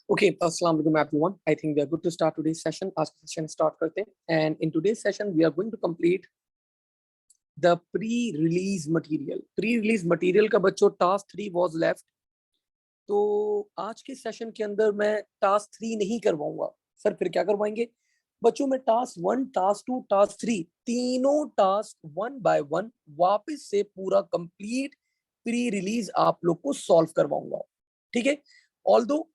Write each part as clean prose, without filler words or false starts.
Okay, assalamu alaikum everyone. I think we are good to start today's session. आज का session start करते हैं. And in today's session, we are going to complete the pre-release material. Pre-release material का बच्चों task 3 was left. तो आज के session के अंदर मैं टास्क 3 नहीं करवाऊंगा. सर फिर क्या करवाएंगे? बच्चों मैं टास्क 1, टास्क 2, टास्क 3 तीनों टास्क 1 बाय 1 वापस से पूरा कंप्लीट प्री रिलीज आप लोग को सॉल्व करवाऊंगा. ठीक है. Although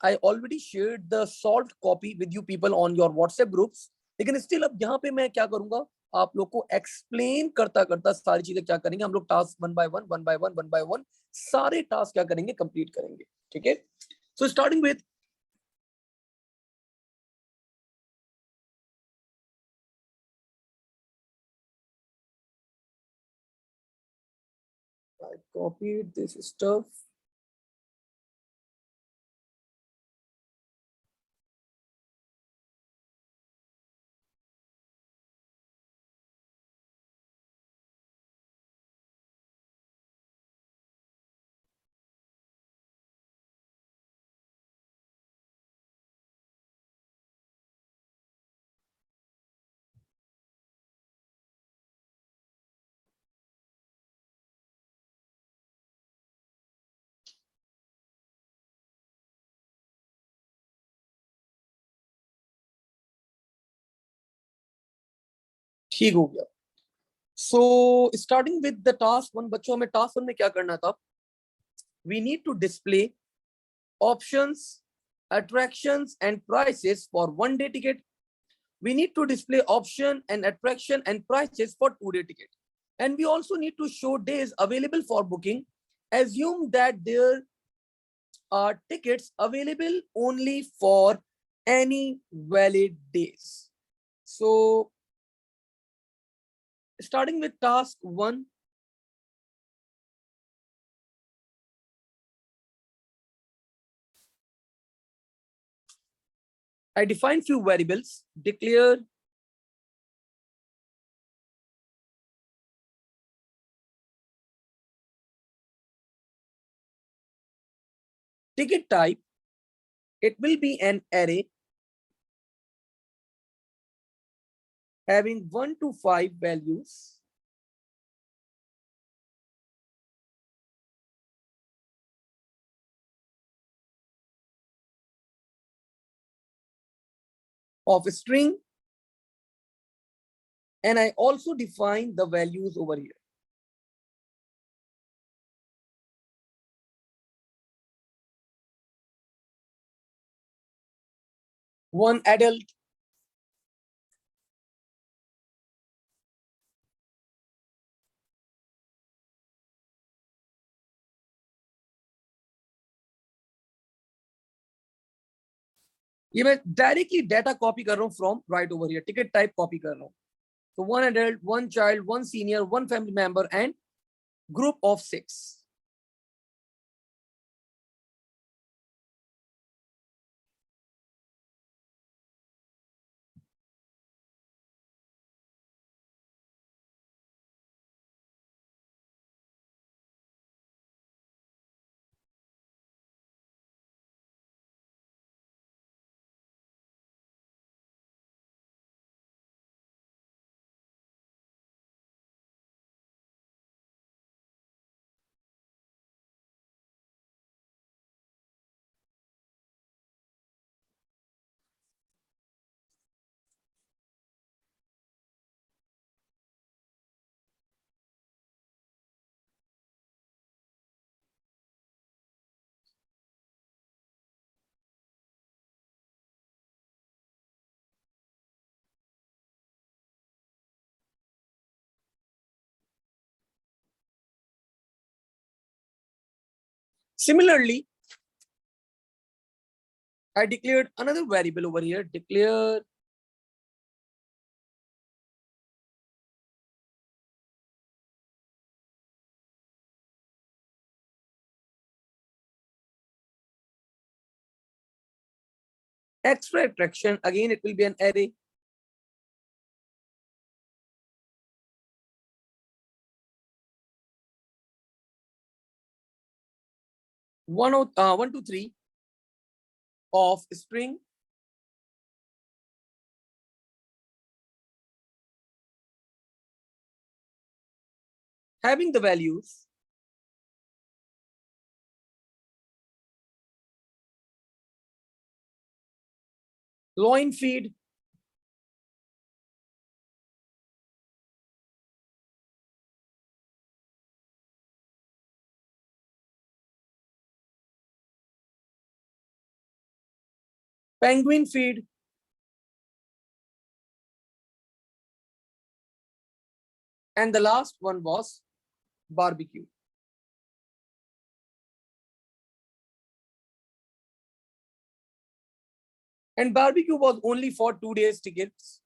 I already shared the solved copy with you people on your WhatsApp groups. लेकिन स्टिल अब यहाँ पे मैं क्या करूंगा, आप लोग को एक्सप्लेन करता करता सारी चीजें क्या करेंगे हम लोग, टास्क 1 बाय 1 1 बाय 1 1 बाय 1 सारे टास्क क्या करेंगे, कंप्लीट करेंगे. ठीक है. So starting with I copied this stuff. ठीक हो गया. So starting with the task 1. बच्चों हमें टास्क 1 में क्या करना था, we need to display options, attractions and prices for 1 day ticket. We need to display option and attraction and prices for 2 day ticket. And we also need to show days available for booking. Assume that there are tickets available only for any valid days. So starting with task 1, I define few variables, declare ticket type. It will be an array having 1 to 5 values. Of a string, and I also define the values over here. One adult, ये मैं directly data copy कर रहा हूँ from right over here, ticket type copy कर रहा हूँ. तो 1 adult, 1 child, 1 senior, 1 family member and group of 6. Similarly, I declared another variable over here, declare extra attraction. Again, it will be an array. One, 1 to 3. of string having the values loin feed, penguin feed, and the last one was barbecue. And barbecue was only for 2 days tickets.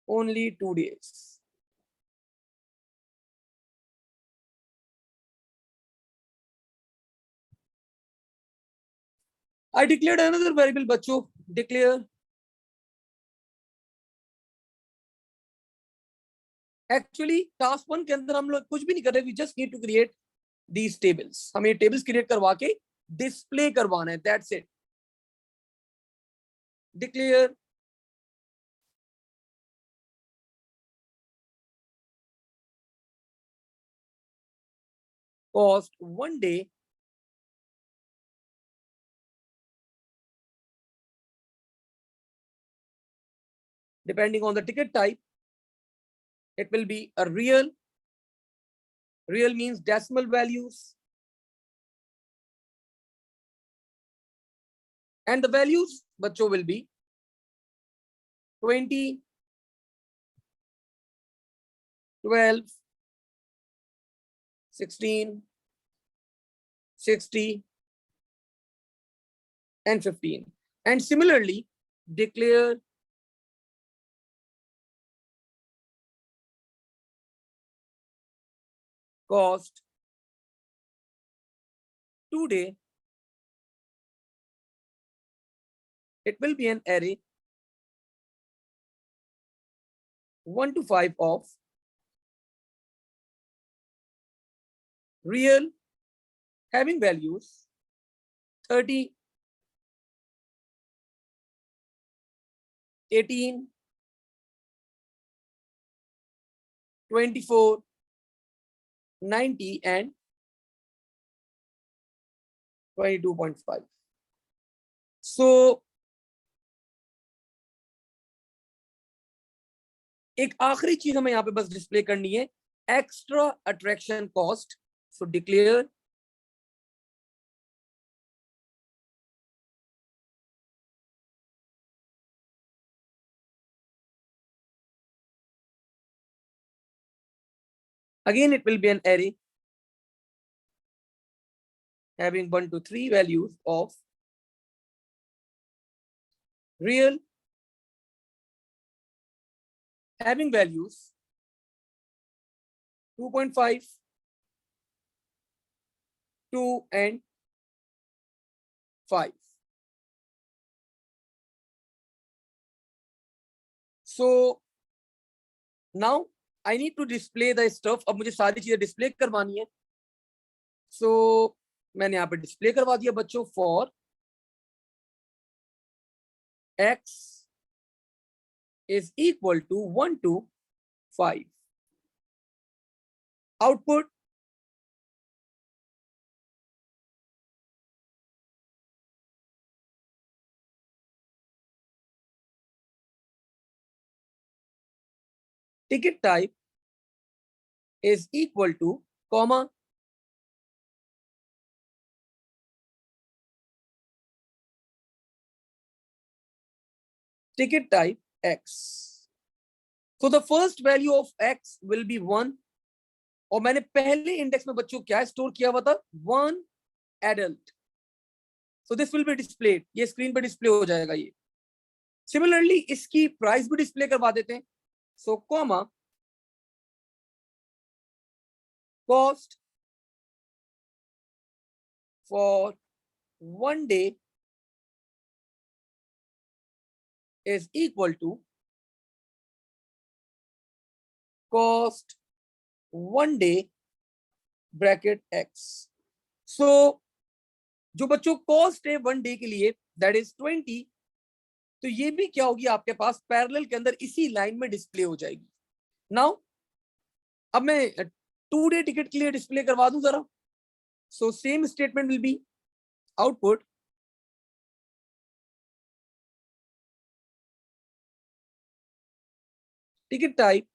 Only 2 days. I declared another variable, बच्चों. Declare. Actually, task 1 के अंदर हम लोग कुछ भी नहीं कर रहे. We just need to create these tables. हमें tables create करवा के display करवाना है. That's it. Declare cost 1 day depending on the ticket type. It will be a real. Real means decimal values. And the values, बच्चों, will be 20, 12, 16, 60, and 15. And similarly, declare cost 2 day. It will be an array 1 to 5 of real having values 30, 18, 24, 90, and 22.5. So एक आखिरी चीज हमें यहाँ पे बस display करनी है, extra attraction cost. So declare again it will be an array having 1 to 3 values of real having values 2.5, 2, and 5. So now I need to display the stuff. अब मुझे सारी चीजें डिस्प्ले करवानी है. So मैंने यहाँ पे डिस्प्ले करवा दिया बच्चों. For x is equal to 1 to 5. Output ticket type is equal to comma ticket type x. So the first value of x will be 1. और मैंने पहले इंडेक्स में बच्चों क्या स्टोर किया हुआ था? 1 adult. So this will be displayed. ये स्क्रीन पे डिस्प्ले हो जाएगा ये. Similarly इसकी प्राइस भी डिस्प्ले करवा देते हैं. So comma cost for 1 day is equal to cost 1 day bracket x. So जो बच्चों कॉस्ट है 1 डे के लिए दैट इज 20, तो ये भी क्या होगी आपके पास पैरेलल के अंदर इसी लाइन में डिस्प्ले हो जाएगी। नाउ अब मैं 2 डे टिकट के लिए डिस्प्ले करवा दूं जरा। So same statement will be output ticket type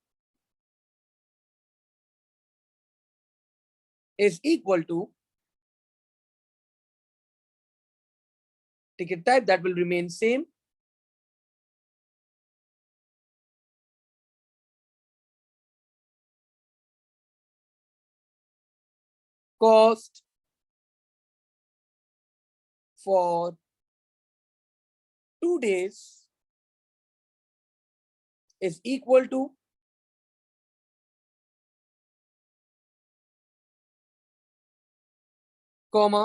is equal to ticket type, that will remain same, cost for 2 days is equal to comma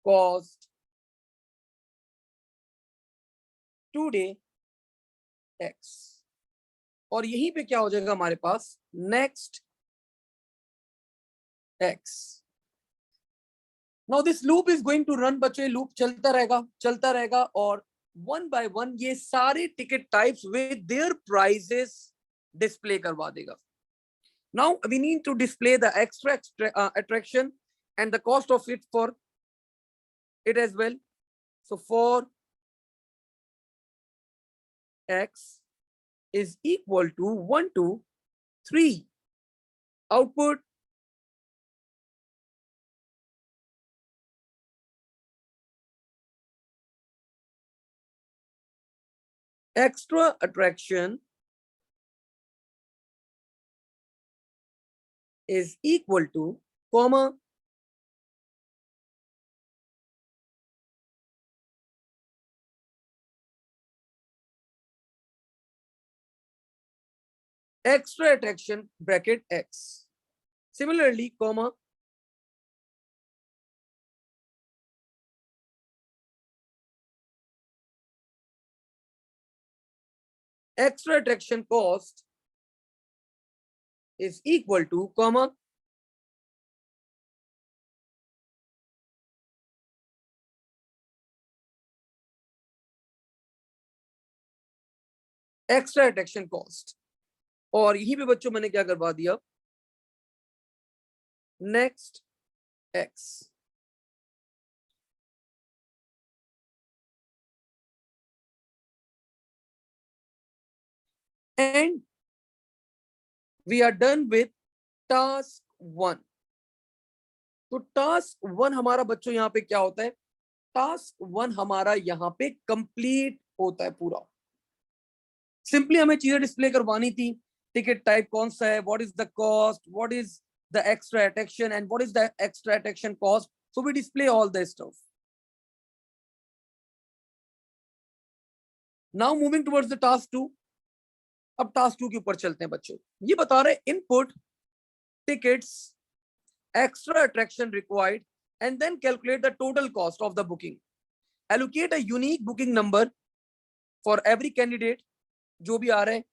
cost 2 day x, और यहीं पे क्या हो जाएगा हमारे पास next x। Now this loop is going to run बच्चे, loop चलता रहेगा और 1 by 1 ये सारे ticket types with their prices display करवा देगा। Now we need to display the extra attraction and the cost of it for it as well. So for x is equal to 1 to 3, output extra attraction is equal to comma extra attraction bracket x, similarly comma extra attraction cost is equal to comma extra attraction cost, और यहीं पे बच्चों मैंने क्या करवा दिया next x। and we are done with task 1। तो task 1 हमारा बच्चों यहाँ पे क्या होता है, टास्क 1 हमारा यहाँ पे कंप्लीट होता है पूरा। सिंपली हमें चीजें डिस्प्ले करवानी थी, टिकट टाइप कौन सा है, what is the cost, what is the extra attraction and what is the extra attraction cost, so we display all the stuff. Now moving towards the task 2। अब task 2 के ऊपर चलते हैं बच्चों। ये बता रहे input tickets extra attraction required and then calculate the total cost of the booking, allocate a unique booking number for every candidate। जो भी आ रहे हैं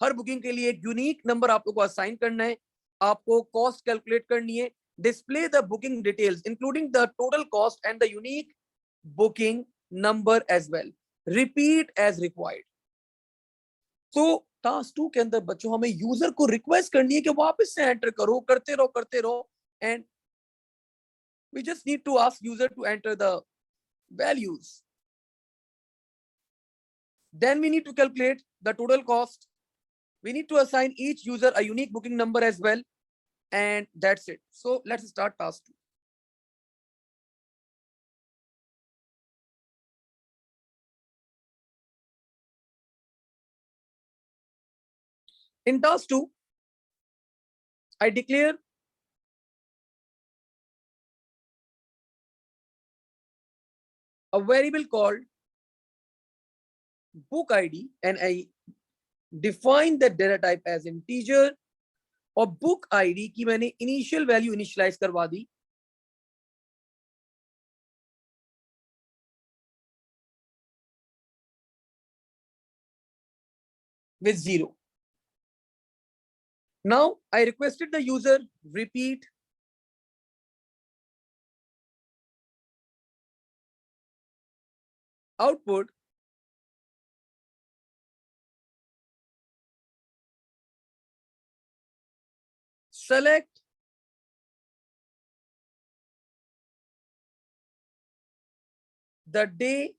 हर बुकिंग के लिए एक यूनिक नंबर आप लोग को असाइन करना है, आपको कॉस्ट कैलकुलेट करनी है, display the booking details including the total cost and the unique booking number as well, repeat as required. तो टास्क 2 के अंदर बच्चों हमें यूजर को रिक्वेस्ट करनी है कि वापस से एंटर करो, करते रहो and we just need to ask user to enter the values, then we need to calculate the total cost, we need to assign each user a unique booking number as well, and that's it। So let's start task 2। in task 2 I declare a variable called book id and I define the data type as integer, और book id की मैंने initial value initialise करवा दी with 0। now I requested the user repeat output select the day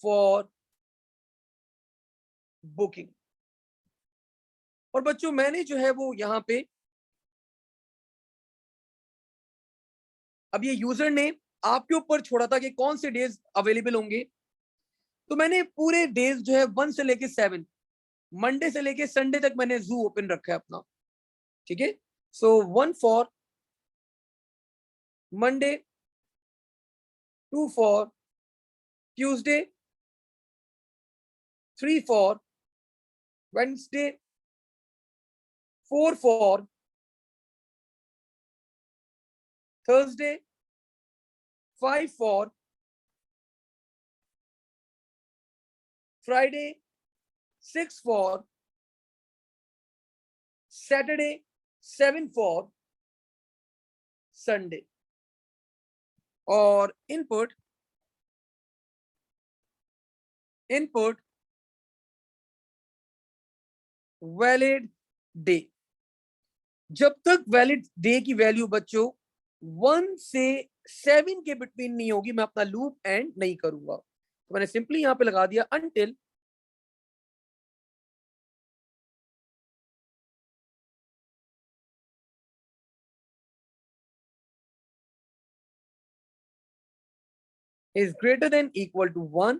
for booking। और बच्चों मैंने जो है वो यहाँ पे अब ये यूजर ने आपके ऊपर छोड़ा था कि कौन से डेज अवेलेबल होंगे, तो मैंने पूरे डेज जो है 1 से लेके 7, मंडे से लेके संडे तक मैंने जू ओपन रखा है अपना, ठीक है। सो 1 for Monday, 2 for Tuesday, 3 for Wednesday, 4 for Thursday, 5 for Friday, 6 for Saturday, 7 for Sunday. और इनपुट वैलिड डे। जब तक वैलिड डे की वैल्यू बच्चों 1 से 7 के बिटवीन नहीं होगी, मैं अपना लूप एंड नहीं करूंगा। तो मैंने सिंपली यहां पे लगा दिया until is greater than equal to 1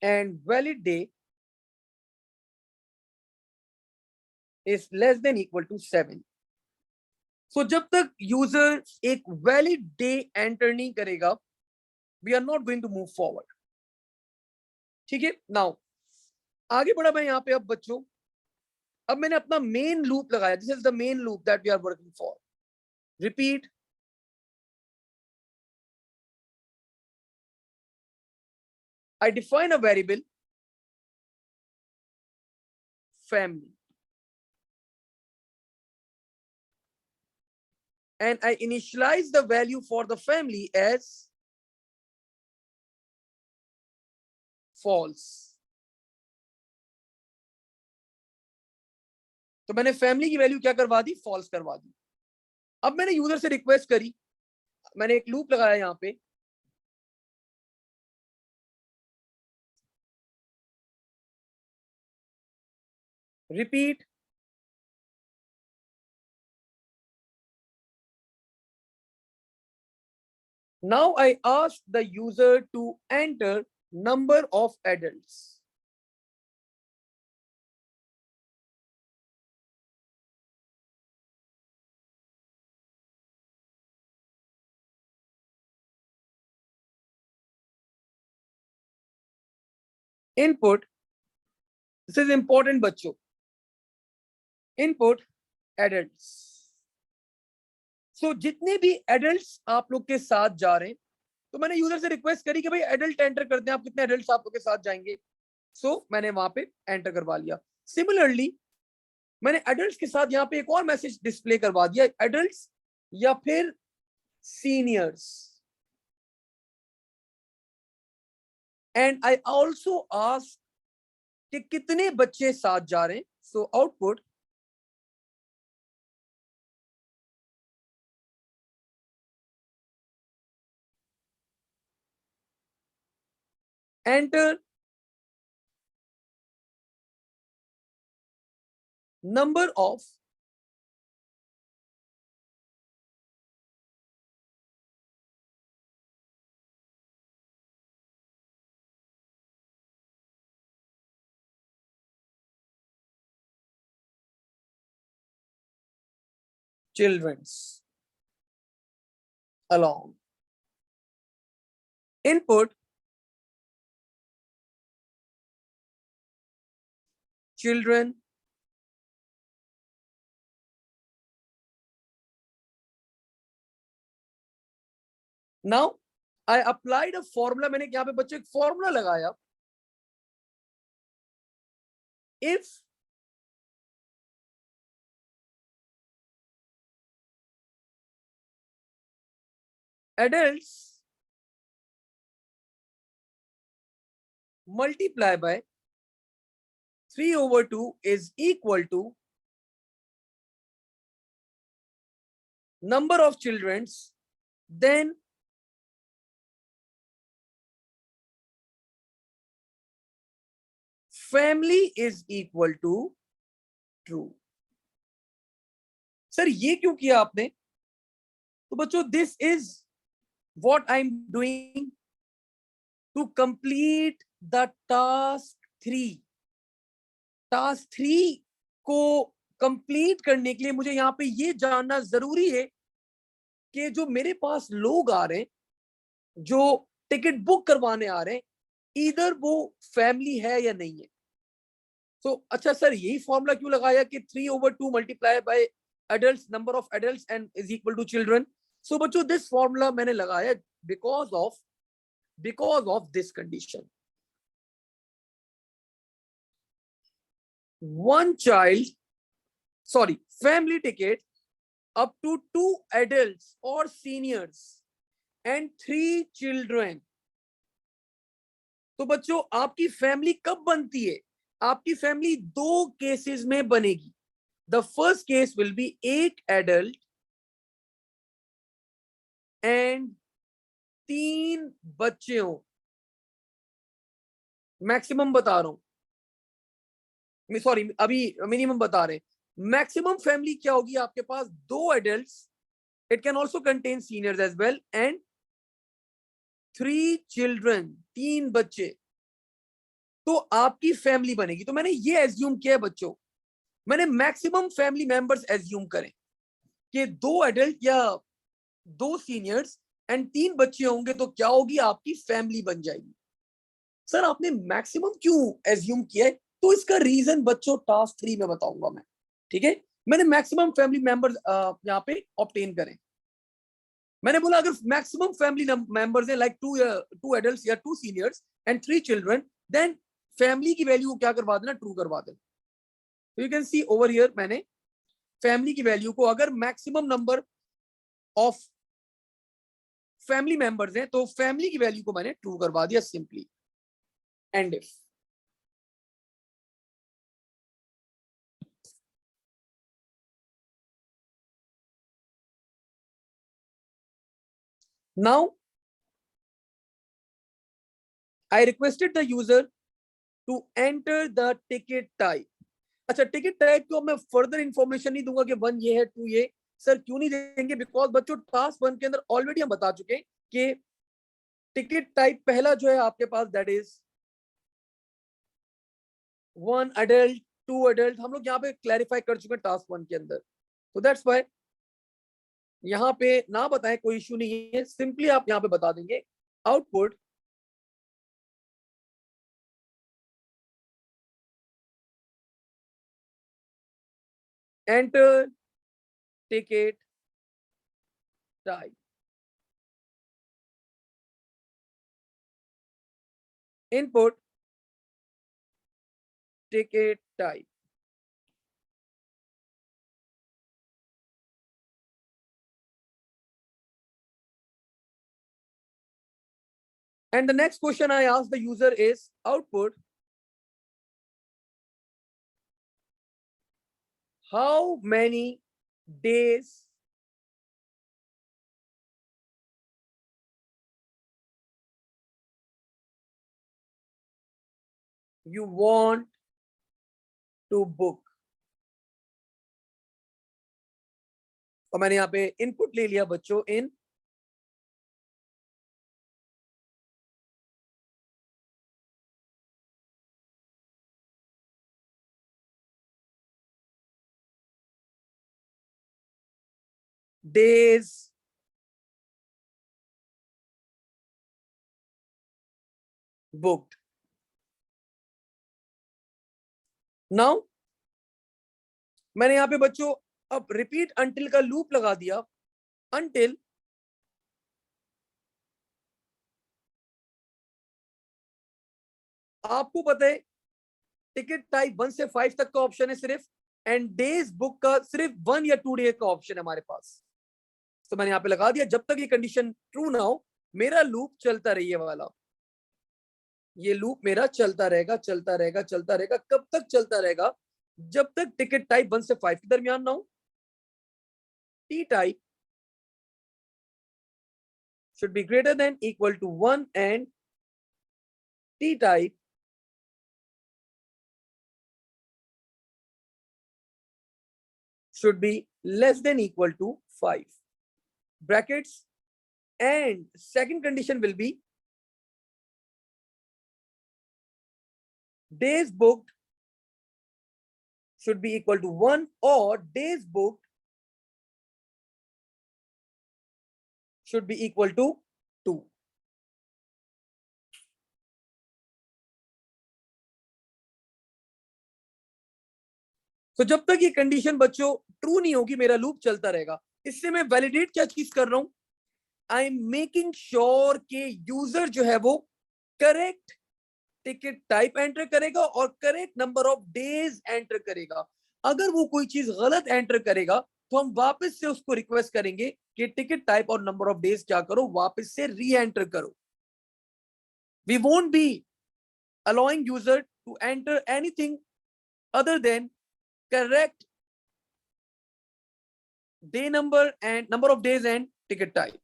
and valid day is less than equal to 7। सो जब तक यूजर एक वैलिड डे एंटर नहीं करेगा, we are not going to move forward, ठीक है। नाउ आगे बढ़ा मैं यहाँ पे अब बच्चों, अब मैंने अपना मेन लूप लगाया, this is the main loop that we are working for. Repeat I define a variable family and I initialize the value for the family as false। तो मैंने फैमिली की वैल्यू क्या करवा दी, फॉल्स करवा दी। अब मैंने user से रिक्वेस्ट करी, मैंने एक लूप लगाया यहां पे, repeat now I ask the user to enter number of adults। input, this is important बच्चों, input adults। सो जितने भी एडल्ट्स आप लोग के साथ जा रहे हैं, तो मैंने यूजर से रिक्वेस्ट करी कि भाई एडल्ट एंटर कर दें, आप कितने एडल्ट्स आप लोग के साथ जाएंगे। सो मैंने वहां पे एंटर करवा लिया। सिमिलरली मैंने एडल्ट्स के साथ यहाँ पे एक और मैसेज डिस्प्ले करवा दिया, एडल्ट्स या फिर seniors, and I also ask कि कितने बच्चे साथ जा रहे हैं। So output enter number of children's along। input children now I applied a formula। मैंने यहाँ पे बच्चों एक फॉर्मूला लगाया, if adults multiply by 3/2 is equal to number of children, then family is equal to true. Sir ये क्यों किया आपने? तो बच्चों this is what I am doing to complete the task 3. Task 3 को कंप्लीट करने के लिए मुझे यहाँ पे ये जानना जरूरी है कि जो मेरे पास लोग आ रहे हैं, जो टिकट बुक करवाने आ रहे हैं, इधर वो फैमिली है या नहीं है. तो अच्छा सर यही फॉर्मूला क्यों लगाया कि 3/2 multiply by adults, number of adults and is equal to children. So बच्चों this formula मैंने लगाया because of this condition. Family ticket up to 2 adults or seniors and 3 children. तो बच्चों आपकी फैमिली कब बनती है? आपकी फैमिली 2 केसेस में बनेगी. The first case will be 8 adult and 3 बच्चे हो. मैक्सिमम बता रहा हूं, सॉरी अभी मिनिमम बता रहे हैं. मैक्सिमम फैमिली क्या होगी आपके पास? 2 adults, it can also contain seniors as well, and 3 children, 3 बच्चे. तो आपकी फैमिली बनेगी. तो मैंने ये एज्यूम किया है बच्चों, मैंने मैक्सिमम फैमिली मेंबर्स एज्यूम करें कि 2 एडल्ट या 2 सीनियर्स एंड 3 बच्चे होंगे तो क्या होगी? आपकी फैमिली बन जाएगी. सर आपने मैक्सिमम क्यों एज्यूम किया है? तो इसका रीजन बच्चों टास्क 3 में बताऊंगा मैं. ठीक है, मैंने मैक्सिमम फैमिली मेंबर्स यहाँ पे ऑब्टेन करें. मैंने बोला अगर मैक्सिमम फैमिली मेंबर्स है लाइक 2 एडल्ट्स या 2 seniors and 3 children, then family की वैल्यू को क्या करवा देना? ट्रू करवा देना. तो you can see over here मैंने फैमिली की वैल्यू को, अगर maximum number of family members हैं तो फैमिली की वैल्यू को मैंने ट्रू करवा दिया simply. And if now I requested the user to enter the ticket type. अच्छा टिकट टाइप को मैं फर्दर इंफॉर्मेशन नहीं दूंगा कि 1 ये है 2 ये. सर क्यों नहीं देंगे? बिकॉज बच्चों टास्क 1 के अंदर ऑलरेडी हम बता चुके हैं कि टिकट टाइप पहला जो है आपके पास दैट इज 1 एडल्ट 2 एडल्ट. हम लोग यहाँ पे क्लैरिफाई कर चुके हैं टास्क 1 के अंदर. तो दैट्स व्हाई यहाँ पे ना बताएं कोई इश्यू नहीं है. सिंपली आप यहाँ पे बता देंगे output enter ticket type. Input ticket type. And the next question I ask the user is output how many days you want to book. और मैंने यहाँ पे इनपुट ले लिया बच्चों इन days booked. Now मैंने यहाँ पे बच्चों अब रिपीट अंटिल का लूप लगा दिया. अंटिल आपको पता है टिकट टाइप 1 से 5 तक का ऑप्शन है सिर्फ, एंड डेज बुक का सिर्फ 1 या 2 डे का ऑप्शन है हमारे पास. तो मैंने यहाँ पे लगा दिया जब तक ये कंडीशन ट्रू ना हो मेरा लूप चलता रही है वाला. ये लूप मेरा चलता रहेगा चलता रहेगा चलता रहेगा। कब तक चलता रहेगा? जब तक टिकट टाइप 1 से 5 के दरमियान ना हो। T type should be greater than equal to 1 and T type should be less than equal to 5 brackets, and second condition will be days booked should be equal to 1 or days booked should be equal to 2. तो जब तक ये condition बच्चों true नहीं होगी मेरा loop चलता रहेगा। इससे मैं वैलिडेट क्या चीज कर रहा हूं? आई एम मेकिंग श्योर के यूजर जो है वो करेक्ट टिकट टाइप एंटर करेगा और correct number of days enter करेगा। अगर वो कोई चीज गलत एंटर करेगा तो हम वापस से उसको रिक्वेस्ट करेंगे कि टिकट टाइप और नंबर ऑफ डेज क्या करो, वापस से री एंटर करो। We won't be allowing user to enter anything other than correct day number and number of days and ticket type.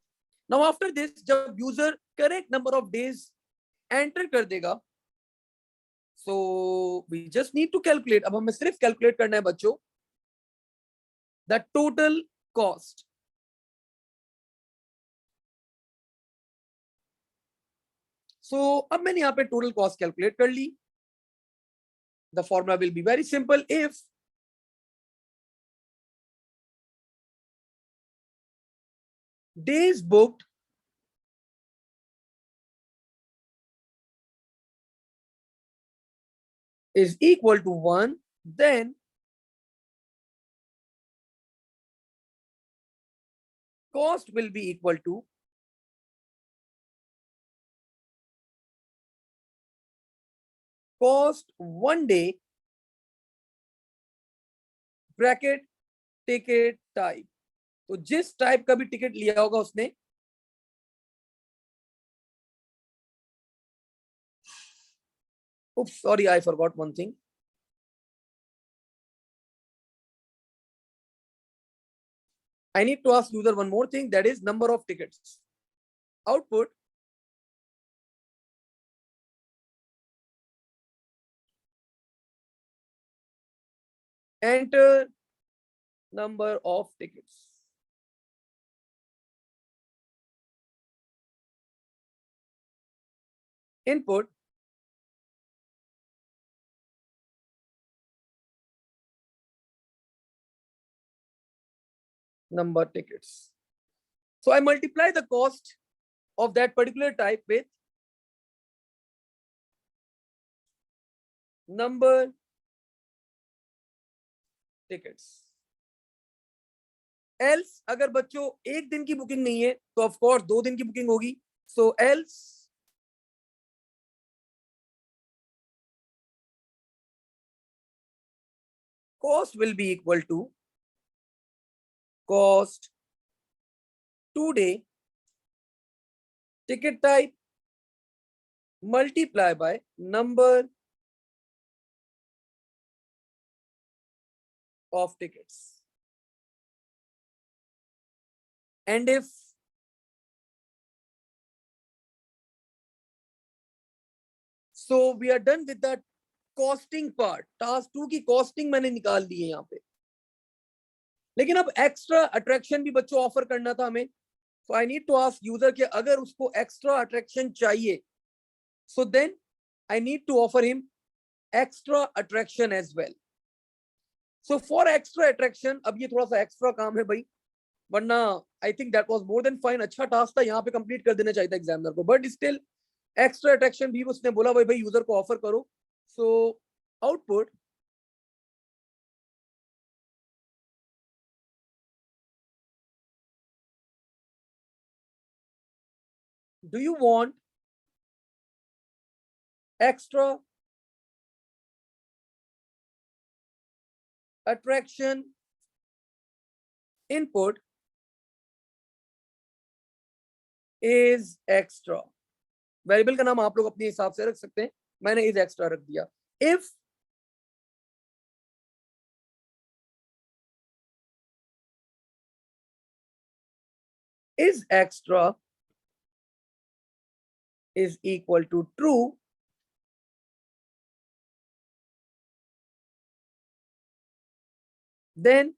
Now after this जब user correct number of days enter कर देगा, so we just need to calculate. अब हमें सिर्फ calculate करना है बच्चों the total cost. So अब मैंने यहाँ पे total cost calculate कर ली. The formula will be very simple. If days booked is equal to 1, then cost will be equal to cost 1 day bracket ticket type. तो जिस टाइप का भी ticket लिया होगा उसने oops sorry I forgot one thing. I need to ask user one more thing, that is number of tickets. Output enter number of tickets. Input number tickets. So I multiply the cost of that particular type with number tickets. Else अगर बच्चों एक दिन की booking नहीं है तो of course 2 दिन की बुकिंग होगी. So else cost will be equal to cost 2 day ticket type multiply by number of tickets. And if so we are done with the costing part. Task 2 की costing मैंने निकाल दी है यहाँ पे, लेकिन अब एक्स्ट्रा अट्रैक्शन भी बच्चों ऑफर करना था हमें. So I need to ask user कि अगर उसको एक्स्ट्रा अट्रैक्शन चाहिए so then I need to offer him extra attraction as well. So for extra attraction अब ये थोड़ा सा एक्स्ट्रा काम है भाई, वरना I think that was more than fine. अच्छा टास्क था, यहाँ पे कंप्लीट कर देना चाहिए था एग्जामिनर को, बट स्टिल एक्स्ट्रा अट्रैक्शन भी उसने बोला भाई भाई यूजर को ऑफर करो. So output do you want extra attraction? Input is extra. Variable का नाम आप लोग अपने हिसाब से रख सकते हैं, मैंने इज एक्स्ट्रा रख दिया। If is extra is equal to true, then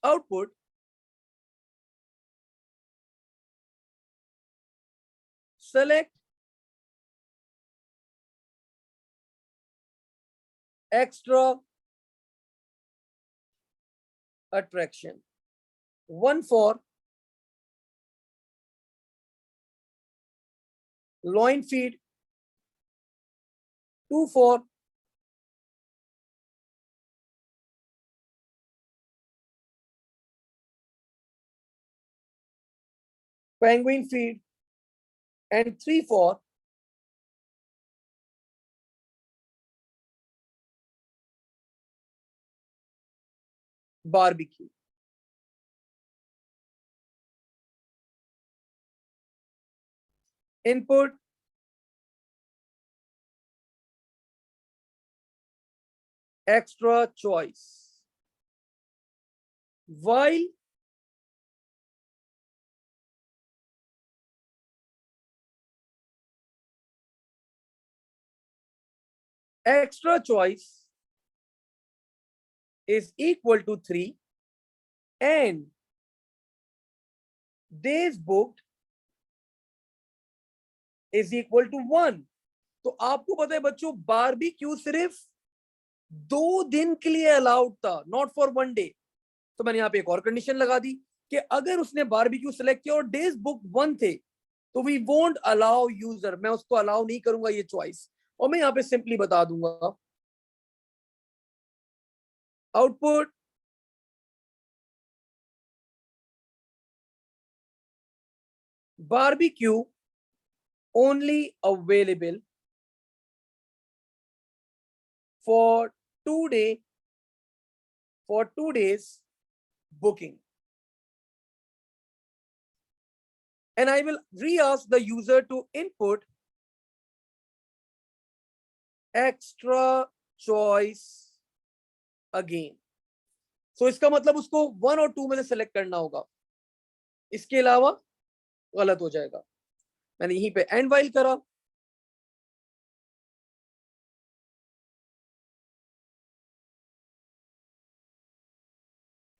output select extra attraction, one for loin feed, two for penguin feed, and three for barbecue. Input extra choice. While extra choice is equal to 3 and days booked is equal to 1. तो आपको पता है बच्चों, barbecue सिर्फ 2 दिन के लिए allowed था, नॉट फॉर 1 डे। तो मैंने यहाँ पे एक और कंडीशन लगा दी कि अगर उसने बारबेक्यू सेलेक्ट किया और डेज बुक 1 थे तो वी वोंट अलाउ यूजर, मैं उसको अलाउ नहीं करूंगा ये चॉइस। और मैं यहाँ पे सिंपली बता दूंगा output barbecue only available for 2 days booking, and I will re-ask the user to input extra choice again. So इसका मतलब उसको 1 और 2 में से सेलेक्ट करना होगा, इसके अलावा गलत हो जाएगा। मैंने यहीं पे एंड वाइल करा,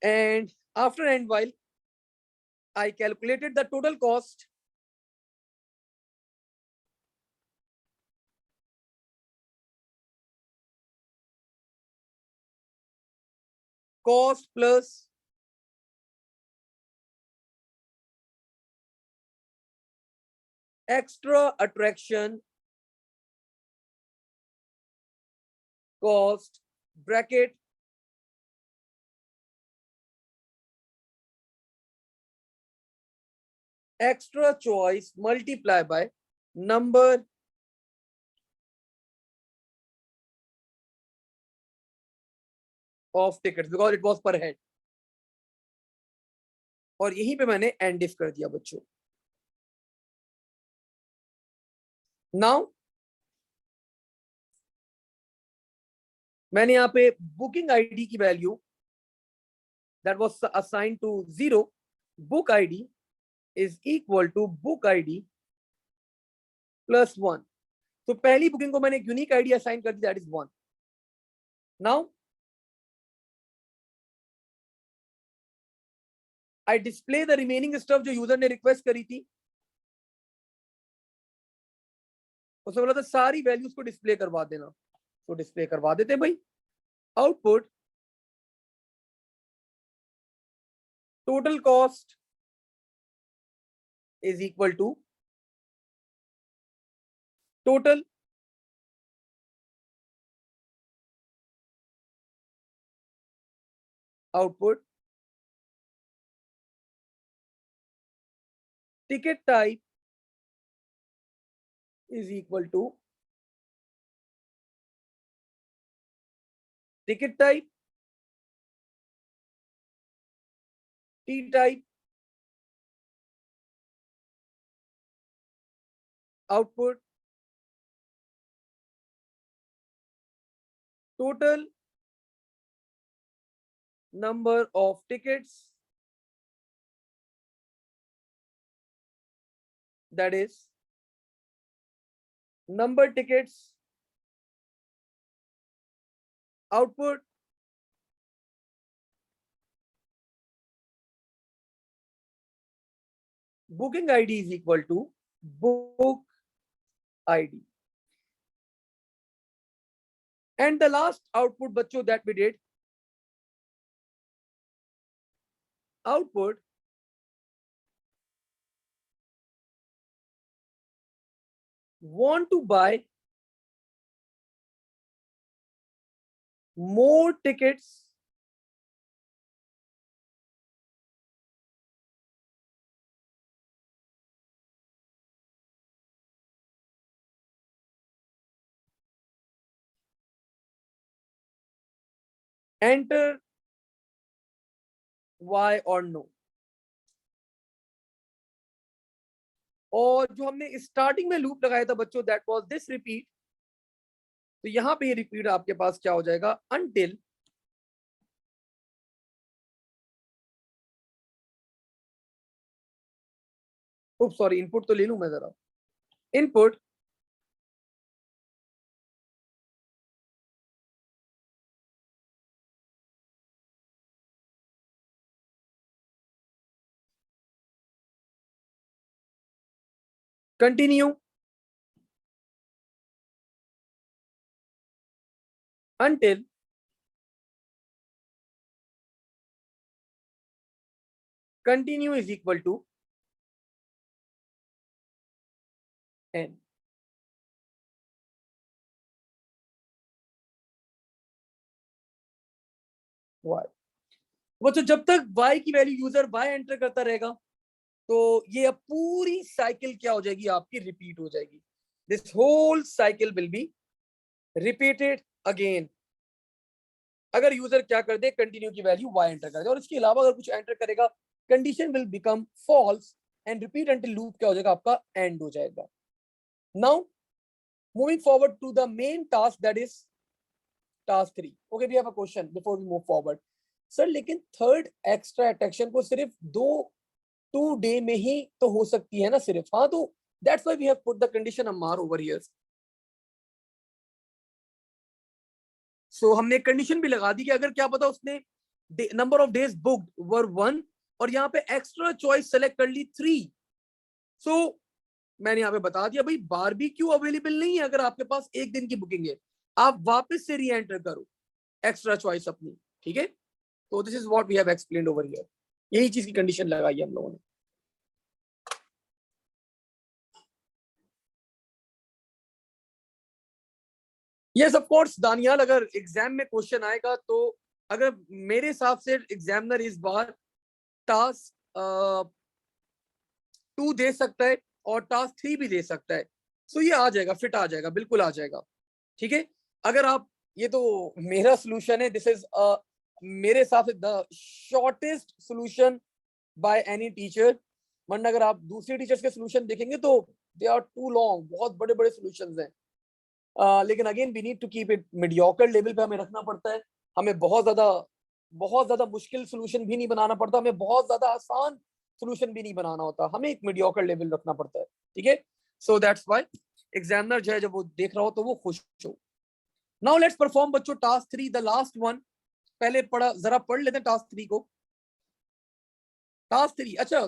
and after end while I calculated the total cost plus extra attraction cost bracket extra choice multiply by number of tickets because it was per head, और यहीं पे मैंने एंड इफ कर दिया बच्चों। नाउ मैंने यहाँ पे बुकिंग आईडी की value that was assigned to 0, book id is equal to book id plus 1. तो पहली बुकिंग को मैंने एक यूनिक आईडी असाइन कर दी, that is 1। Now I display the remaining stuff जो यूजर ने रिक्वेस्ट करी थी, उसने बोला था सारी वैल्यूज को डिस्प्ले करवा देना, तो डिस्प्ले करवा देते भाई। Output total cost is equal to total output ticket type is equal to ticket type, T type, output, total number of tickets, that is number tickets, output, booking ID is equal to book ID. And the last output बच्चों that we did, output want to buy more tickets enter Y or no. और जो हमने starting में loop लगाया था बच्चों that was this repeat, तो यहां पे ये रिपीट आपके पास क्या हो जाएगा, अनटिल सॉरी इनपुट तो ले लूं मैं जरा, input continue until continue is equal to n. y वो तो जब तक y की वैल्यू यूजर y एंटर करता रहेगा तो ये अब पूरी साइकिल क्या हो जाएगी आपकी, रिपीट हो जाएगी. This whole cycle will be repeated again. अगर यूजर क्या कर दे, कंटिन्यू की वैल्यू y एंटर कर दे, और इसके अलावा अगर कुछ एंटर करेगा condition will become false and repeat until loop क्या हो जाएगा आपका, एंड हो जाएगा. Now moving forward to the main task that is task 3. Okay, we have a question before we move forward. Sir लेकिन थर्ड एक्स्ट्रा अट्रैक्शन को सिर्फ 2 day में ही तो हो सकती है ना सिर्फ. हाँ, तो that's why we have put the condition अमार ओवर हियर. सो हमने कंडीशन भी लगा दी कि अगर क्या पता उसने नंबर ऑफ डेज बुक्ड वर 1 और यहाँ पे एक्स्ट्रा चॉइस सेलेक्ट कर ली 3. सो मैंने यहाँ पे बता दिया भाई बारबेक्यू अवेलेबल नहीं है. अगर आपके पास एक दिन की बुकिंग है, आप वापस से री एंटर करो एक्स्ट्रा चॉइस अपनी. ठीक है, तो this is what we have explained over here. यही चीज की कंडीशन लगाई है हम लोगों ने. यस ऑफ कोर्स दानियाल, अगर एग्जाम में क्वेश्चन आएगा तो अगर मेरे हिसाब से एग्जामिनर इस बार टास्क 2 दे सकता है और टास्क 3 भी दे सकता है. सो ये आ जाएगा, फिट आ जाएगा, बिल्कुल आ जाएगा. ठीक है, अगर आप, ये तो मेरा सोल्यूशन है, दिस इज मेरे हिसाब से the shortest solution by any teacher. वरना अगर आप दूसरे टीचर्स के सोल्यूशन देखेंगे तो दे आर टू लॉन्ग, बहुत बड़े बड़े सोल्यूशंस हैं. लेकिन again we need to keep it mediocre level पे हमें रखना पड़ता है. हमें बहुत ज्यादा मुश्किल सोल्यूशन भी नहीं बनाना पड़ता, हमें बहुत ज्यादा आसान सोल्यूशन भी नहीं बनाना होता, हमें एक मीडियोकर लेवल रखना पड़ता है. ठीक है, सो दैट्स व्हाई एग्जामिनर जो है जब वो देख रहा हो तो वो खुश हो. नाउ लेट्स परफॉर्म बच्चों टास्क 3, द लास्ट वन. पहले जरा पढ़ लेते हैं टास्क 3 को. टास्क 3, अच्छा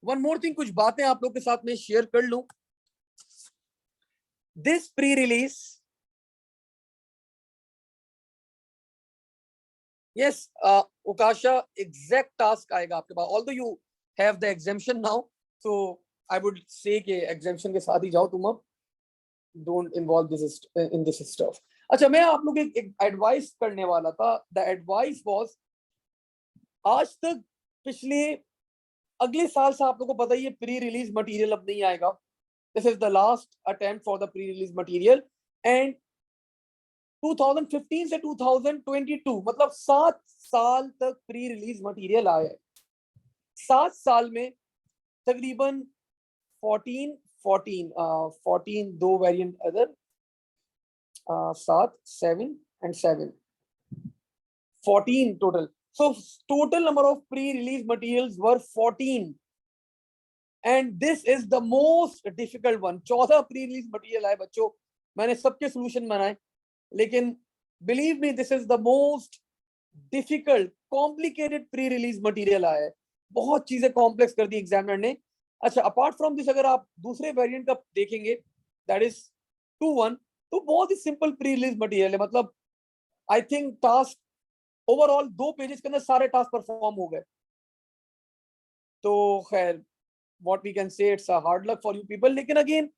वन मोर थिंग, कुछ बातें आप लोग के साथ में शेयर कर लूं. This pre release, yes, Ukasha, exact task आएगा आपके पास. although you have the exemption now, so I would say कि exemption के साथ ही जाओ तुम अब. don't involve this in this stuff. अच्छा, मैं आप लोग एक एडवाइस करने वाला था. द एडवाइस वाज, आज तक पिछले अगले साल से आप लोगों को पता ही है प्री रिलीज मटेरियल अब नहीं आएगा. This is the last attempt for the pre release material. And 2015 से 2022 मतलब 7 साल तक प्री रिलीज मटेरियल आया है. 7 साल में तकरीबन 14 14 दो variant other 7 7 and 7 14 total. So total number of pre-release materials were 14 and this is the most difficult one. 14 pre-release material आए बच्चों, मैंने सबके solution बनाए, लेकिन believe me this is the most difficult complicated pre-release material आया है. बहुत चीजें complex कर दी एग्जामिनर ने. अच्छा, apart from this अगर आप दूसरे वेरिएंट का देखेंगे that is 2-1, तो बहुत ही सिंपल प्री रिलीज मटेरियल है. मतलब I think task overall 2 pages के अंदर सारे टास्क परफॉर्म हो गए. तो खैर what we can say it's a hard luck for you people. लेकिन अगेन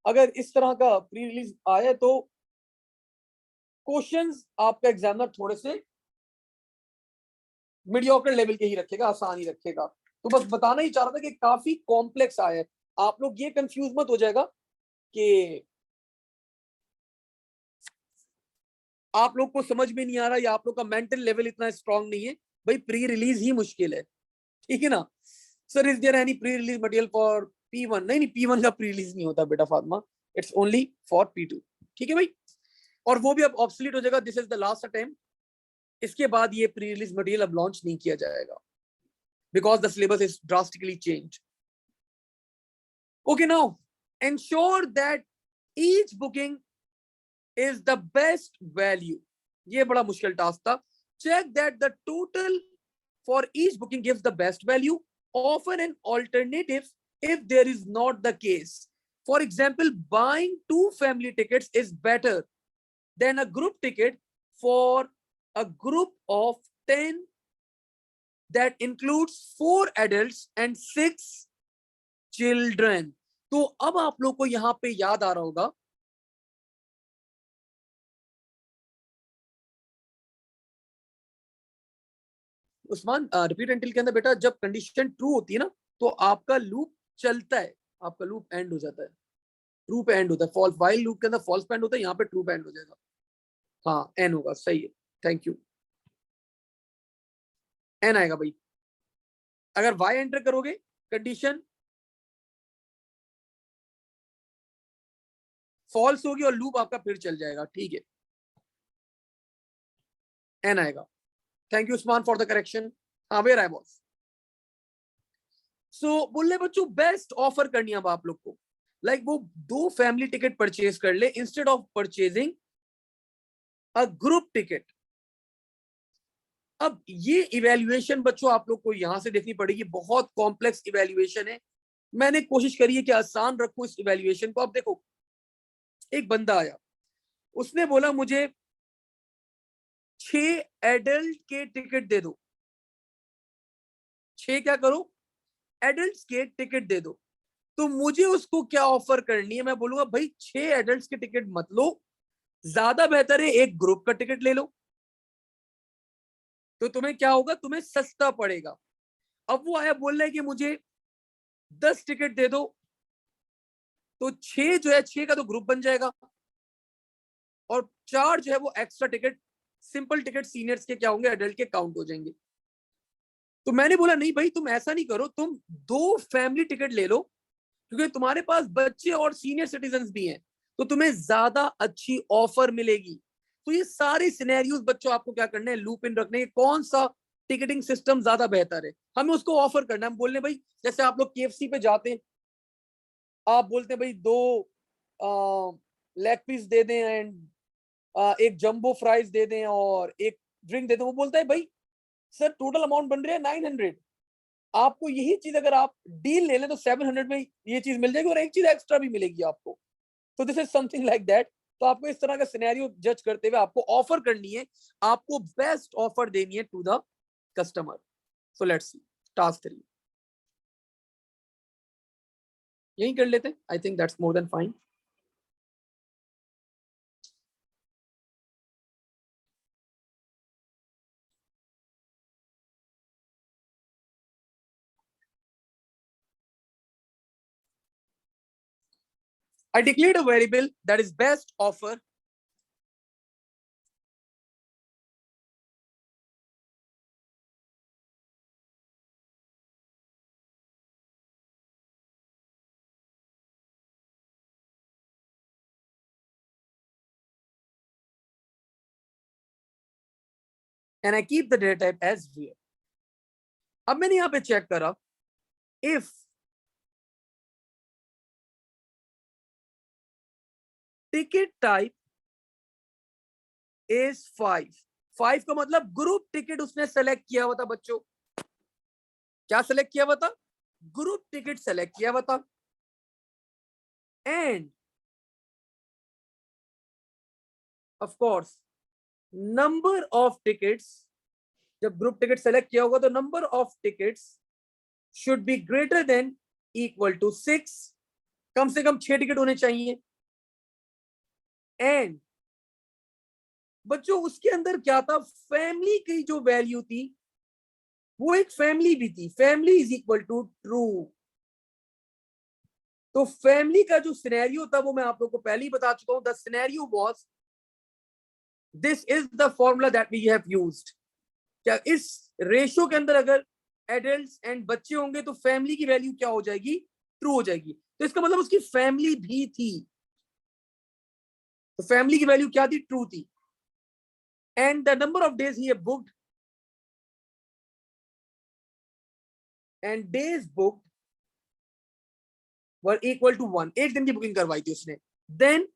अगर इस तरह का प्री रिलीज आए तो क्वेश्चंस आपका एग्जामिनर थोड़े से मीडियोकर लेवल के ही रखेगा, आसान ही रखेगा. तो बस बताना ही चाह रहा था कि काफी कॉम्प्लेक्स आया है. आप लोग ये कंफ्यूज मत हो जाएगा कि आप लोग को समझ में नहीं आ रहा या आप लोग का मेंटल लेवल इतना स्ट्रांग नहीं है. भाई प्री रिलीज ही मुश्किल है, ठीक है ना. Sir is there any pre release material for P1? नहीं, P1 का प्री रिलीज नहीं होता बेटा Fatima, it's only for P2. ठीक है भाई, और वो भी अब ऑब्सोलीट हो जाएगा. This is the last attempt. इसके बाद ये प्री रिलीज मटेरियल अब लॉन्च नहीं किया जाएगा because the syllabus is drastically change. Okay, now ensure that each booking is the best value. ये बड़ा मुश्किल टास्क था. Check that the total for each booking gives the best value. Offer an alternative if there is not the case. For example, buying 2 family tickets is better than a group ticket for a group of 10 that includes 4 adults and 6 children. तो अब आप लोग को यहां पे याद आ रहा होगा उस्मान, रिपीट एंटिल के अंदर बेटा जब कंडीशन ट्रू होती है ना तो आपका लूप चलता है, आपका लूप एंड हो जाता है, ट्रू पे एंड होता है. फॉल्स वाइल लूप के अंदर फॉल्स पे एंड होता है, यहाँ पे ट्रू पे एंड हो जाएगा. हाँ एन होगा, सही है, थैंक यू. एन आएगा भाई. अगर वाई एंटर करोगे कंडीशन फॉल्स होगी और लूप आपका फिर चल जाएगा. ठीक है, एन आएगा. Thank you Usman for the correction. हाँ वेयर आई वाज. सो बोले बच्चों बेस्ट ऑफर करनी है अब आप लोग को. लाइक वो 2 फैमिली टिकट परचेज कर ले instead of purchasing a group ticket. अब ये इवैल्यूएशन बच्चों आप लोग को यहां से देखनी पड़ेगी. बहुत कॉम्प्लेक्स इवैल्यूएशन है. मैंने कोशिश करी है कि आसान रखूं इस इवैल्यूएशन को. अब देखो, एक बंदा आया, उसने बोला मुझे 6 एडल्ट के टिकट दे दो. 6 क्या करो, एडल्ट के टिकट दे दो. तो मुझे उसको क्या ऑफर करनी है. मैं बोलूंगा भाई 6 एडल्ट के टिकट मत लो, ज्यादा बेहतर है एक ग्रुप का टिकट ले लो. तो तुम्हें क्या होगा, तुम्हें सस्ता पड़ेगा. अब वो आया बोल रहा है कि मुझे 10 टिकट दे दो. तो 6 जो है 6 का तो ग्रुप बन जाएगा और 4 जो है वो extra ticket simple ticket seniors के क्या होंगे, एडल्ट के काउंट हो जाएंगे. तो मैंने बोला नहीं भाई तुम ऐसा नहीं करो, तुम 2 फैमिली टिकट ले लो क्योंकि तुम्हारे पास बच्चे और सीनियर सिटीजन भी हैं तो तुम्हें ज्यादा अच्छी ऑफर मिलेगी. तो ये सारे सिनेरियोज बच्चों आपको क्या करना है, लूप इन रखने. कौन सा टिकटिंग सिस्टम ज्यादा बेहतर है, हमें उसको ऑफर करना है. हम बोलने भाई जैसे आप लोग KFC पे जाते हैं, आप बोलते हैं भाई 2 लेग पीस दे दें एंड एक जंबो फ्राइज दे दें और एक ड्रिंक दे दें. वो बोलता है भाई सर टोटल अमाउंट बन रहा है 900. आपको यही चीज अगर आप डील ले लें तो 700 में ये चीज मिल जाएगी और एक चीज एक्स्ट्रा भी मिलेगी आपको. तो this is something like that. तो आपको इस तरह का सिनेरियो जज करते हुए आपको ऑफर करनी है, आपको बेस्ट ऑफर देनी है to the customer. So let's see task 3. यही कर लेते हैं, I think that's more than fine. I declared a variable that is best offer and I keep the data type as real. अब मैंने यहाँ पे चेक करा, if ticket type is 5 का मतलब ग्रुप टिकट उसने सेलेक्ट किया हुआ था बच्चों। क्या सेलेक्ट किया हुआ था? ग्रुप टिकट सेलेक्ट किया हुआ था। And of course number of tickets, जब ग्रुप टिकट सेलेक्ट किया होगा तो number of tickets should be greater than equal to 6, कम से कम 6 टिकट होने चाहिए। एंड बच्चों उसके अंदर क्या था, फैमिली की जो वैल्यू थी वो एक फैमिली भी थी, family is equal to true. तो फैमिली का जो सिनेरियो था वो मैं आप लोगों को पहले ही बता चुका हूं। The scenario was, this is the formula that we have used. क्या इस रेशियो के अंदर अगर एडल्ट्स एंड बच्चे होंगे तो फैमिली की वैल्यू क्या हो जाएगी? ट्रू हो जाएगी। तो इसका मतलब उसकी फैमिली भी थी, तो फैमिली की वैल्यू क्या थी? ट्रू थी। And the number of days ही booked and days booked were equal to 1, एक दिन की बुकिंग करवाई थी उसने। देन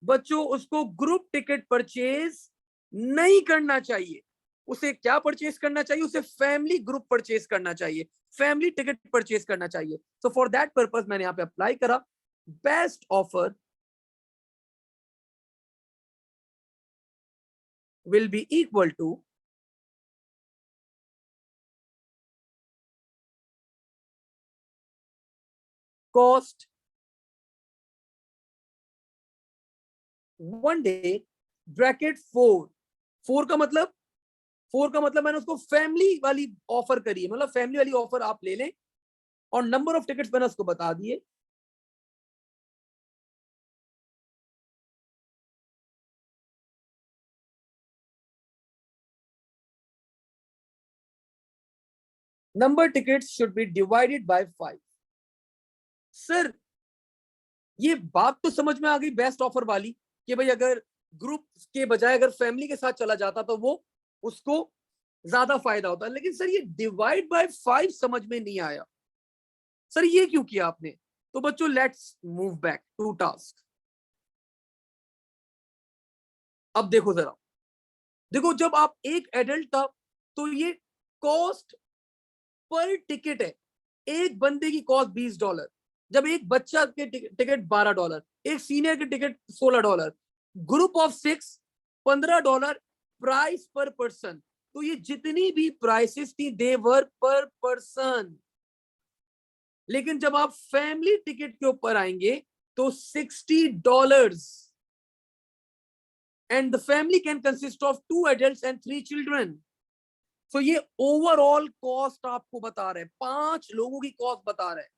बच्चों उसको ग्रुप टिकट परचेज नहीं करना चाहिए। उसे क्या परचेज करना चाहिए? उसे फैमिली ग्रुप परचेज करना चाहिए, फैमिली टिकट परचेज करना चाहिए। तो फॉर दैट पर्पस मैंने यहां पे अप्लाई करा, best offer will be equal to cost 1 day bracket 4। 4 का मतलब, 4 का मतलब मैंने उसको फैमिली वाली ऑफर करी है, मतलब फैमिली वाली ऑफर आप ले लें, और नंबर ऑफ टिकट्स मैंने उसको बता दिए। Number tickets should B divided by 5। Sir ये बात तो समझ में आ गई बेस्ट ऑफर वाली, कि भाई अगर ग्रुप के बजाय अगर फैमिली के साथ चला जाता तो वो उसको ज्यादा फायदा होता। लेकिन सर ये डिवाइड बाय 5 समझ में नहीं आया, सर ये क्यों किया आपने? तो बच्चों let's move back to task. अब देखो जरा, देखो जब आप एक एडल्ट था तो ये कॉस्ट पर टिकट है, एक बंदे की कॉस्ट $20, जब एक बच्चा के टिकट $12, एक सीनियर के टिकट $16, ग्रुप ऑफ 6 $15 प्राइस पर पर्सन। तो ये जितनी भी प्राइसेस थी दे वर पर पर्सन। लेकिन जब आप फैमिली टिकट के ऊपर आएंगे तो $60, and the family can consist of 2 adults and 3 children. So ये ओवरऑल कॉस्ट आपको बता रहे हैं, 5 लोगों की कॉस्ट बता रहे हैं।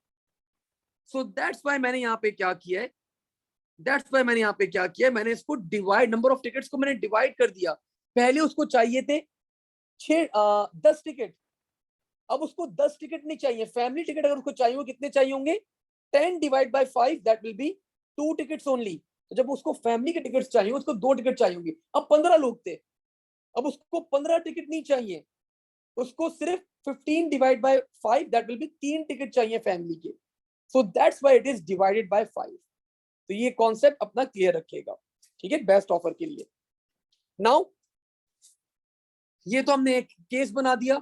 सो दैट्स वाई मैंने यहाँ पे क्या किया है, मैंने इसको डिवाइड, नंबर ऑफ टिकट्स को मैंने डिवाइड कर दिया। पहले उसको चाहिए थे 10 टिकट, अब उसको 10 टिकट नहीं चाहिए। फैमिली टिकट अगर उसको चाहिए, कितने चाहिए होंगे? 10 divide by 5 that will be 2 tickets only. तो जब उसको फैमिली के टिकट्स चाहिए, उसको 2 टिकट चाहिए होंगे। अब 15 लोग थे, अब उसको 15 टिकट नहीं चाहिए, उसको सिर्फ 15 divide by 5 that will be 3 ticket चाहिए फैमिली के। So that's why it is divided by 5। तो ये कॉन्सेप्ट अपना क्लियर रखिएगा, ठीक है, बेस्ट ऑफर के लिए। नाउ ये तो हमने एक केस बना दिया।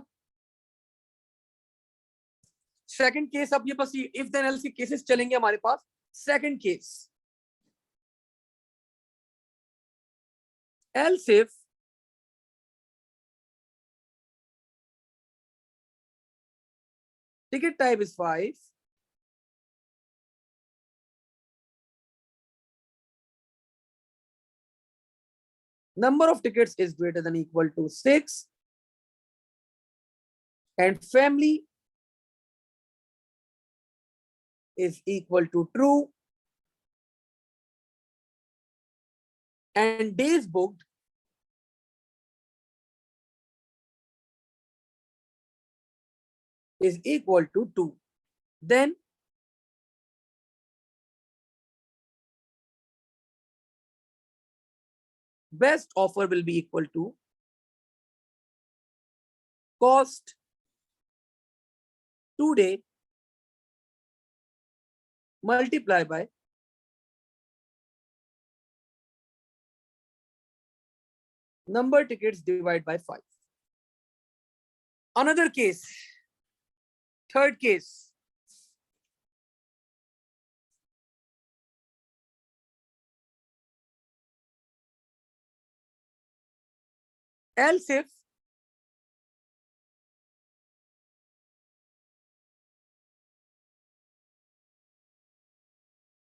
सेकंड केस, अब ये बस इफ देन एल्स के केसेस चलेंगे हमारे पास। Second case, else if ticket type is 5, number of tickets is greater than equal to 6, and family is equal to true, and days booked is equal to 2, then best offer will be equal to cost today multiply by number tickets divided by 5. Another case, third case. Else if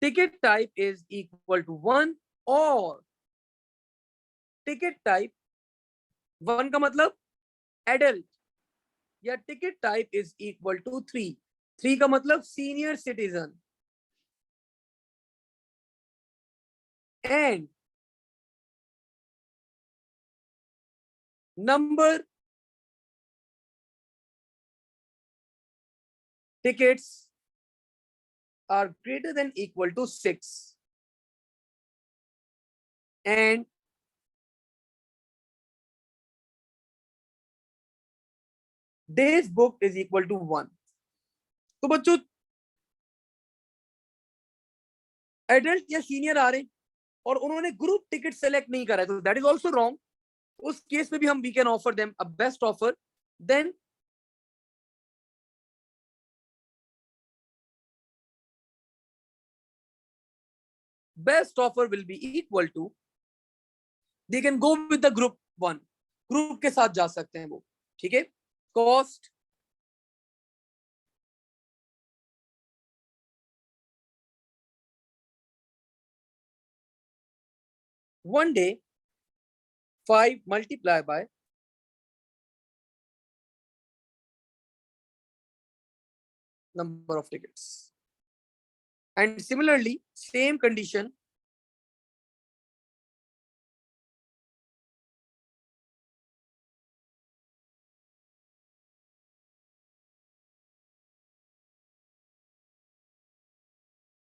ticket type is equal to 1 or ticket type 1 का मतलब adult या ticket type is equal to 3. 3 का मतलब senior citizen and number tickets are greater than equal to 6 and days booked is equal to 1. तो बच्चों adult या senior आ रहे हैं और उन्होंने ग्रुप टिकट सेलेक्ट नहीं करा है तो दैट इज आल्सो रॉन्ग. उस केस में भी हम we can offer them a best offer. Then best offer will be equal to they can go with the group 1. Group के साथ जा सकते हैं वो. ठीक है. Cost one day 5 multiply by number of tickets and similarly same condition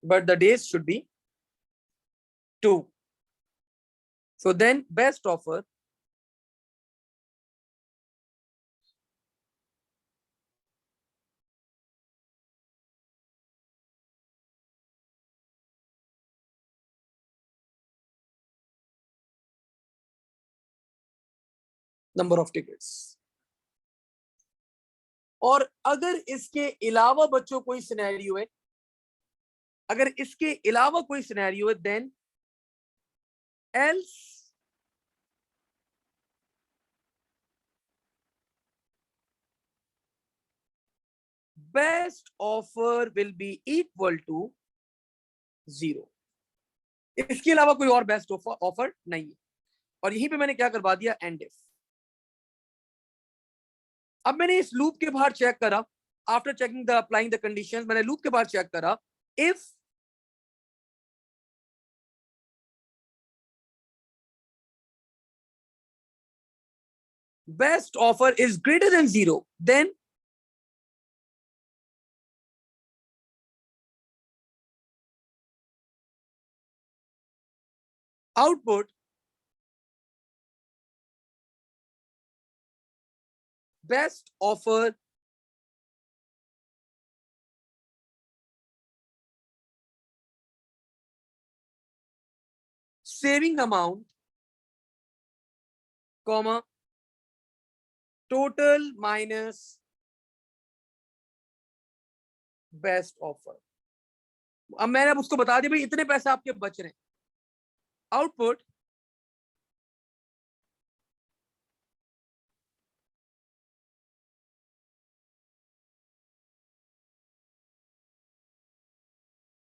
but the days should be 2. So then best offer number of tickets. और अगर इसके अलावा बच्चों कोई सिनेरियो है, अगर इसके अलावा कोई सिनेरियो है then else best offer will be equal to 0. इसके अलावा कोई और बेस्ट ऑफर नहीं है. और यहीं पे मैंने क्या करवा दिया एंड इफ. अब मैंने इस लूप के बाहर चेक करा after checking the applying the conditions. मैंने लूप के बाहर चेक करा if best offer is greater than 0 then output best offer saving amount comma total minus best offer. अब मैंने अब उसको बता दिया भाई इतने पैसे आपके बच रहे हैं. Output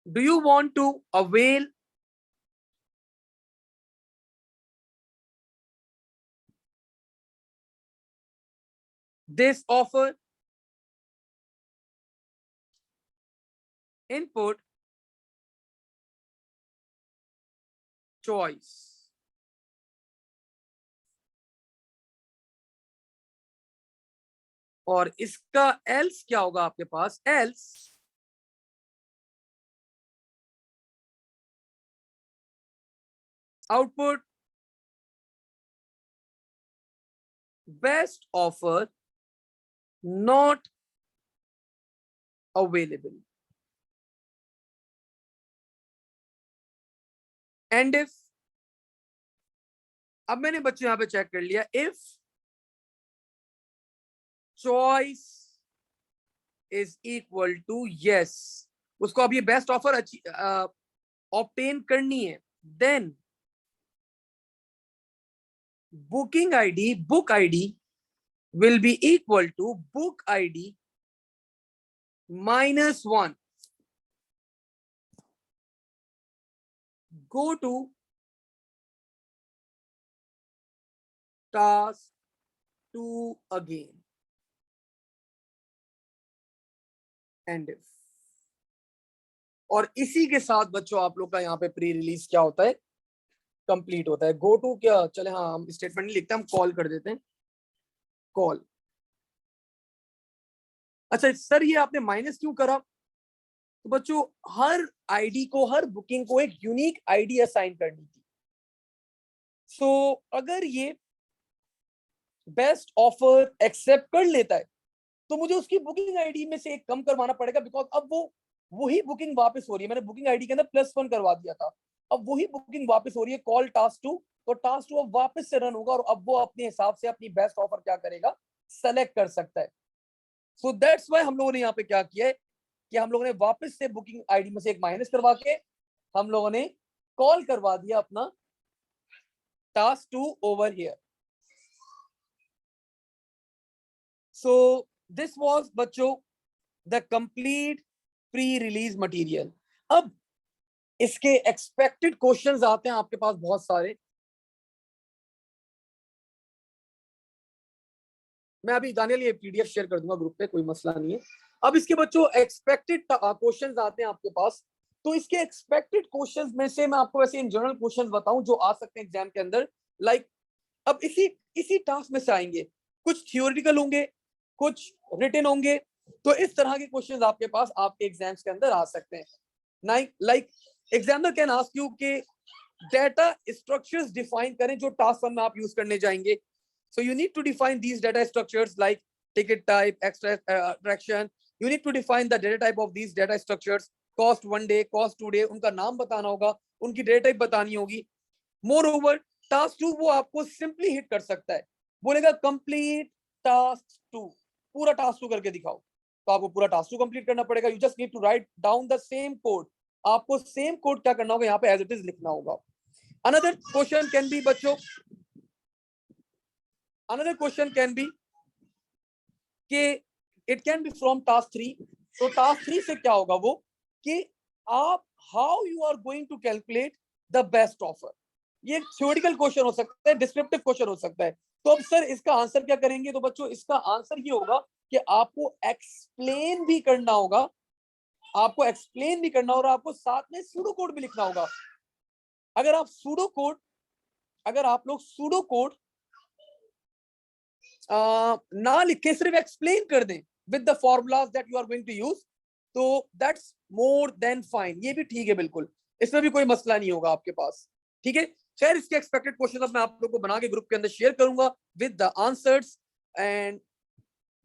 do you want to avail this offer? Input choice. और इसका else क्या होगा आपके पास? else output best offer not available. And if, अब मैंने बच्चों यहां पे चेक कर लिया, if choice is equal to yes, उसको अब ये बेस्ट ऑफर ऑब्टेन करनी है, then booking ID, book ID will be equal to book ID -1. Go to task 2 again. And if, और इसी के साथ बच्चों आप लोग का यहाँ पे प्री रिलीज क्या होता है, कंप्लीट होता है. गो टू क्या, चले हाँ हम स्टेटमेंट नहीं लिखते, हम कॉल कर देते हैं, कॉल. अच्छा सर ये आपने माइनस क्यों करा? तो बच्चों हर आईडी को, हर बुकिंग को एक यूनिक आईडी असाइन करनी थी. सो अगर ये बेस्ट ऑफर एक्सेप्ट कर लेता है तो मुझे उसकी बुकिंग आईडी में से एक कम करवाना पड़ेगा, बिकॉज अब वो वही बुकिंग वापस हो रही है. मैंने बुकिंग आईडी के अंदर +1 करवा दिया था, अब वही बुकिंग वापस हो रही है, कॉल टास्क 2. तो टास्क 2 अब वापस से रन होगा और अब वो अपने हिसाब से अपनी बेस्ट ऑफर क्या करेगा, सेलेक्ट कर सकता है. सो दैट्स व्हाई हम लोगों ने यहाँ पे क्या किया है कि हम लोगों ने वापस से बुकिंग आईडी में से एक माइनस करवा के हम लोगों ने कॉल करवा दिया अपना task 2 over here. So this was बच्चों the complete pre release material. अब इसके एक्सपेक्टेड क्वेश्चंस आते हैं आपके पास बहुत सारे. मैं अभी दानियल ये पीडीएफ शेयर कर दूंगा ग्रुप पे, कोई मसला नहीं है. अब इसके बच्चों एक्सपेक्टेड क्वेश्चंस आते हैं आपके पास. तो इसके एक्सपेक्टेड क्वेश्चंस में से मैं आपको वैसे इन जनरल क्वेश्चंस बताऊं जो आ सकते हैं एग्जाम के अंदर. लाइक अब इसी टास्क में से आएंगे, कुछ थियोरिटिकल होंगे, कुछ रिटन होंगे. तो इस तरह के क्वेश्चंस आपके पास आपके एग्जाम्स के अंदर आ सकते हैं. Like examiner can ask you के डेटा स्ट्रक्चर्स डिफाइन करें जो टास्क 1 में आप यूज करने जाएंगे. So you need to define these data structures like ticket type, attraction. You need to define the data type of these data structures. Cost 1 day, cost 2 day, उनका नाम बताना होगा, उनकी data type बतानी होगी. Moreover, task 2 वो आपको simply hit कर सकता है, बोलेगा complete task 2, पूरा task 2 करके दिखाओ. तो आपको पूरा task 2 complete करना पड़ेगा. You just need to write down the same code. आपको same code क्या करना होगा, यहाँ पे as it is लिखना होगा. Another question can be बच्चों, another question can be कि it can be from task 3. तो task 3 से क्या होगा वो कि आप how you are going to calculate the best offer. ये theoretical question हो सकता है, descriptive question हो सकता है. तो अब सर इसका आंसर क्या करेंगे? तो बच्चों इसका आंसर ये होगा कि आपको एक्सप्लेन भी करना होगा, आपको एक्सप्लेन भी करना होगा, आपको साथ में सूडो कोड भी लिखना होगा. अगर आप सूडो कोड, अगर आप लोग सूडो कोड ना लिखे, सिर्फ एक्सप्लेन कर दें with the formulas that you are going to use, तो दैट्स मोर देन फाइन. ये भी ठीक है बिल्कुल, इसमें भी कोई मसला नहीं होगा आपके पास. ठीक है. खैर इसके एक्सपेक्टेड क्वेश्चन अब मैं आप लोगों को बना के ग्रुप के अंदर शेयर करूंगा with the answers. And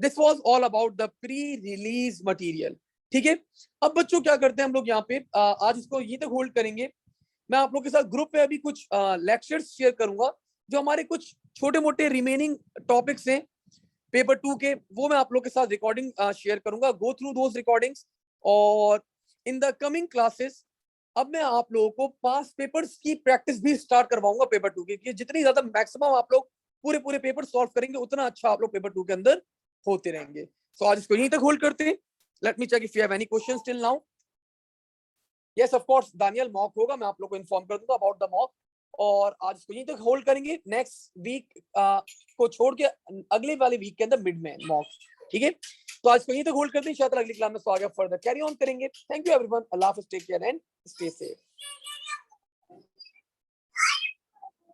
this was all about the pre release material. ठीक है. अब बच्चों क्या करते हैं हम लोग यहाँ पे आज इसको ये तक होल्ड करेंगे. मैं आप लोग के साथ ग्रुप पे अभी कुछ लेक्चर्स शेयर करूंगा जो हमारे कुछ छोटे मोटे रिमेनिंग टॉपिक्स हैं पेपर 2 के, वो मैं आप लोग के साथ रिकॉर्डिंग शेयर करूंगा. Go through those recordings. और इन द कमिंग क्लासेस अब मैं आप लोगों को पास पेपर्स की प्रैक्टिस भी स्टार्ट करवाऊंगा पेपर 2 की. जितनी ज्यादा मैक्सिमम आप लोग पूरे पेपर सॉल्व करेंगे उतना अच्छा आप लोग पेपर 2 के अंदर होते रहेंगे. सो आज इसको यहीं तक होल्ड करते हैं. Let me check if you have any questions till now. Yes of course Daniel mock होगा, मैं आप लोग को इन्फॉर्म कर दूंगा अबाउट द मॉक. और आज इसको यहीं तक होल्ड करेंगे. नेक्स्ट वीक को छोड़ के अगले वाले वीक के अंदर मिड में मॉक. ठीक है. तो आज को यहीं तक होल्ड करते हैं. शायद अगली क्लास में आगे फर्दर कैरी ऑन करेंगे. Thank you everyone. अल्लाह हाफिज़. Take care and stay safe.